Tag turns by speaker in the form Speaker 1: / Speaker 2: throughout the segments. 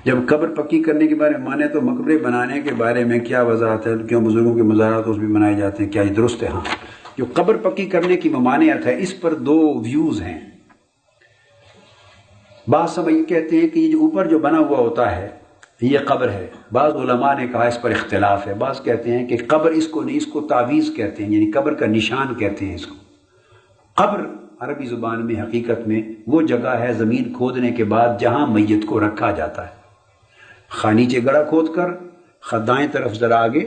Speaker 1: جب قبر پکی کرنے کے بارے میں مانے تو مقبرے بنانے کے بارے میں کیا وضاحت ہے؟ کیوں بزرگوں کے مزارات اس بھی بنائے جاتے ہیں؟ کیا یہ درست ہے؟ ہاں، جو قبر پکی کرنے کی ممانعت ہے اس پر دو ویوز ہیں۔ بعض سب یہ کہتے ہیں کہ یہ جو اوپر جو بنا ہوا ہوتا ہے یہ قبر ہے، بعض علماء نے کہا اس پر اختلاف ہے، بعض کہتے ہیں کہ قبر اس کو نہیں، اس کو تعویذ کہتے ہیں، یعنی قبر کا نشان کہتے ہیں اس کو۔ قبر عربی زبان میں حقیقت میں وہ جگہ ہے زمین کھودنے کے بعد جہاں میت کو رکھا جاتا ہے، خواہ نیچے گڑھا کھود کر، خواہ دائیں طرف ذرا آگے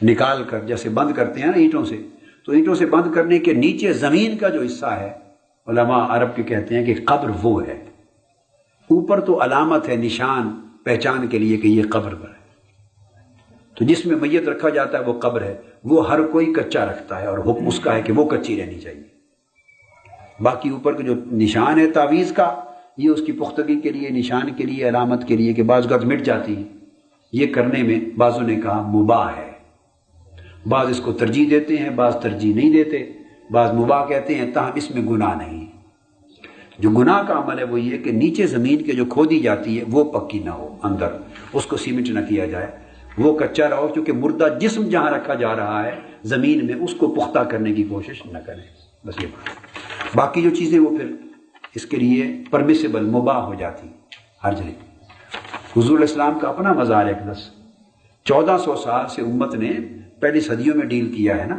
Speaker 1: نکال کر، جیسے بند کرتے ہیں نا اینٹوں سے، تو اینٹوں سے بند کرنے کے نیچے زمین کا جو حصہ ہے علماء عرب کے کہتے ہیں کہ قبر وہ ہے۔ اوپر تو علامت ہے، نشان پہچان کے لیے کہ یہ قبر پر ہے، تو جس میں میت رکھا جاتا ہے وہ قبر ہے، وہ ہر کوئی کچا رکھتا ہے اور حکم اس کا ہے کہ وہ کچی رہنی چاہیے۔ باقی اوپر کا جو نشان ہے تعویذ کا، یہ اس کی پختگی کے لیے، نشان کے لیے، علامت کے لیے کہ بعض اوقات مٹ جاتی ہے، یہ کرنے میں بعضوں نے کہا مباح ہے، بعض اس کو ترجیح دیتے ہیں، بعض ترجیح نہیں دیتے، بعض مباح کہتے ہیں، تاہم اس میں گناہ نہیں۔ جو گناہ کا عمل ہے وہ یہ کہ نیچے زمین کے جو کھودی جاتی ہے وہ پکی نہ ہو، اندر اس کو سیمنٹ نہ کیا جائے، وہ کچا رہو، کیونکہ مردہ جسم جہاں رکھا جا رہا ہے زمین میں اس کو پختہ کرنے کی کوشش نہ کریں، بس یہ بات۔ باقی جو چیزیں وہ پھر اس کے لیے پرمیسیبل، مباح ہو جاتی، ہر جگہ۔ حضور علیہ السلام کا اپنا مزار اقدس 1400 سال سے امت نے پہلی صدیوں میں ڈیل کیا ہے نا،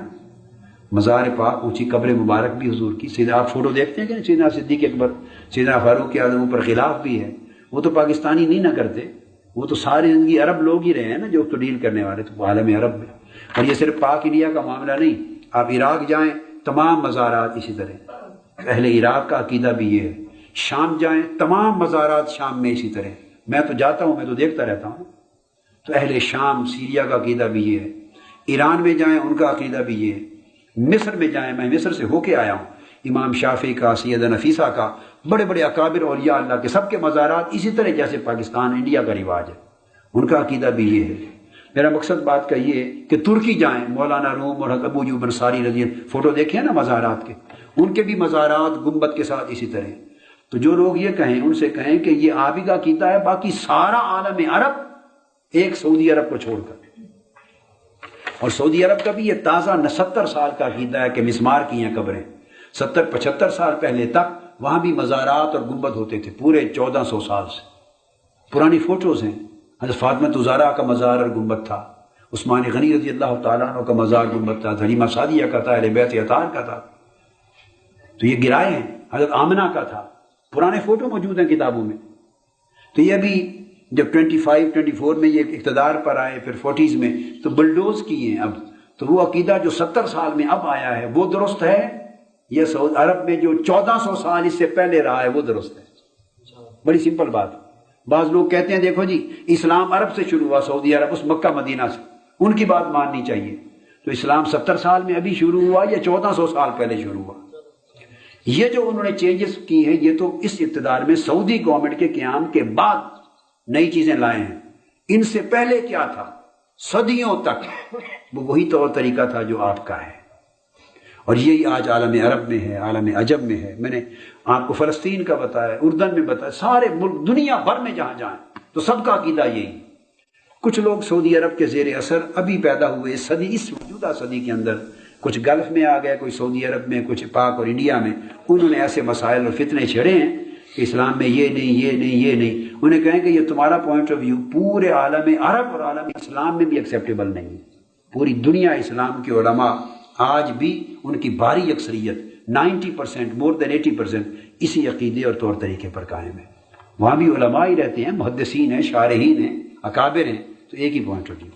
Speaker 1: مزار پاک، اونچی قبر مبارک بھی حضور کی۔ سیدھا آپ فوٹو دیکھتے ہیں کہ سیدنا صدیق اکبر، سیدنا فاروق اعظم پر خلاف بھی ہے، وہ تو پاکستانی نہیں نہ کرتے، وہ تو ساری زندگی عرب لوگ ہی رہے ہیں نا جو تو ڈیل کرنے والے، تو عالم عرب میں۔ اور یہ صرف پاک انڈیا کا معاملہ نہیں، آپ عراق جائیں تمام مزارات اسی طرح، اہل عراق کا عقیدہ بھی یہ ہے، شام جائیں تمام مزارات شام میں اسی طرح، میں تو جاتا ہوں، میں تو دیکھتا رہتا ہوں، تو اہل شام سیریا کا عقیدہ بھی یہ ہے، ایران میں جائیں ان کا عقیدہ بھی یہ ہے، مصر میں جائیں، میں مصر سے ہو کے آیا ہوں، امام شافعی کا، سیدہ نفیسہ کا، بڑے بڑے اکابر اولیاء اللہ کے سب کے مزارات اسی طرح جیسے پاکستان انڈیا کا رواج ہے، ان کا عقیدہ بھی یہ ہے۔ میرا مقصد بات کا یہ ہے کہ ترکی جائیں، مولانا روم اور ابو ایوب انصاری رضی اللہ، فوٹو دیکھیں نا مزارات کے، ان کے بھی مزارات گنبد کے ساتھ اسی طرح۔ تو جو لوگ یہ کہیں ان سے کہیں کہ یہ آپ ہی کا عقیدہ ہے، باقی سارا عالم عرب ایک سعودی عرب کو چھوڑ کر، اور سعودی عرب کا بھی یہ تازہ 70 سال کا عقیدہ ہے کہ مسمار کی ہیں قبریں، 70-75 سال پہلے تک وہاں بھی مزارات اور گنبد ہوتے تھے، پورے 1400 سال سے پرانی فوٹوز ہیں۔ حضرت فاطمہ الزہرا کا مزار اور گنبد تھا، عثمان غنی رضی اللہ تعالیٰ عنہ کا مزار گنبد تھا، حلیمہ سعدیہ کا تھا، اہل بیت اطہار کا تھا، تو یہ گرائے ہیں، حضرت آمنہ کا تھا، پرانے فوٹو موجود ہیں کتابوں میں۔ تو یہ بھی جب 25-24 میں یہ اقتدار پر آئے، پھر 40s میں تو بلڈوز کیے ہیں اب، تو وہ عقیدہ جو 70 سال میں اب آیا ہے وہ درست ہے، یہ سعودی عرب میں جو 1400 سال اس سے پہلے رہا ہے وہ درست ہے۔ بڑی سمپل بات۔ بعض لوگ کہتے ہیں دیکھو جی اسلام عرب سے شروع ہوا، سعودی عرب اس مکہ مدینہ سے، ان کی بات ماننی چاہیے، تو اسلام 70 سال میں ابھی شروع ہوا یا 1400 سال پہلے شروع ہوا؟ یہ جو انہوں نے چینجز کی ہیں یہ تو اس اقتدار میں سعودی گورنمنٹ کے قیام کے بعد نئی چیزیں لائے ہیں، ان سے پہلے کیا تھا صدیوں تک وہ وہی طور طریقہ تھا جو آپ کا ہے، اور یہی آج عالم عرب میں ہے، عالم عجم میں ہے۔ میں نے آپ کو فلسطین کا بتایا، اردن میں بتایا، سارے ملک دنیا بھر میں جہاں جائیں تو سب کا عقیدہ یہی۔ کچھ لوگ سعودی عرب کے زیر اثر ابھی پیدا ہوئے اس صدی، اس موجودہ صدی کے اندر، کچھ گلف میں آ گئے، کوئی سعودی عرب میں، کچھ پاک اور انڈیا میں، انہوں نے ایسے مسائل اور فتنے چھڑے ہیں کہ اسلام میں یہ نہیں، یہ نہیں، یہ نہیں، انہیں کہیں کہ یہ تمہارا پوائنٹ آف ویو پورے عالم عرب اور عالم اسلام میں بھی ایکسیپٹیبل نہیں ہے۔ پوری دنیا اسلام کے علماء آج بھی ان کی بھاری اکثریت 90%، مور دین 80% اسی عقیدے اور طور طریقے پر قائم ہے۔ وہاں بھی علماء ہی رہتے ہیں، محدثین ہیں، شارحین ہیں، اکابر ہیں، تو ایک ہی پوائنٹ آف ویو۔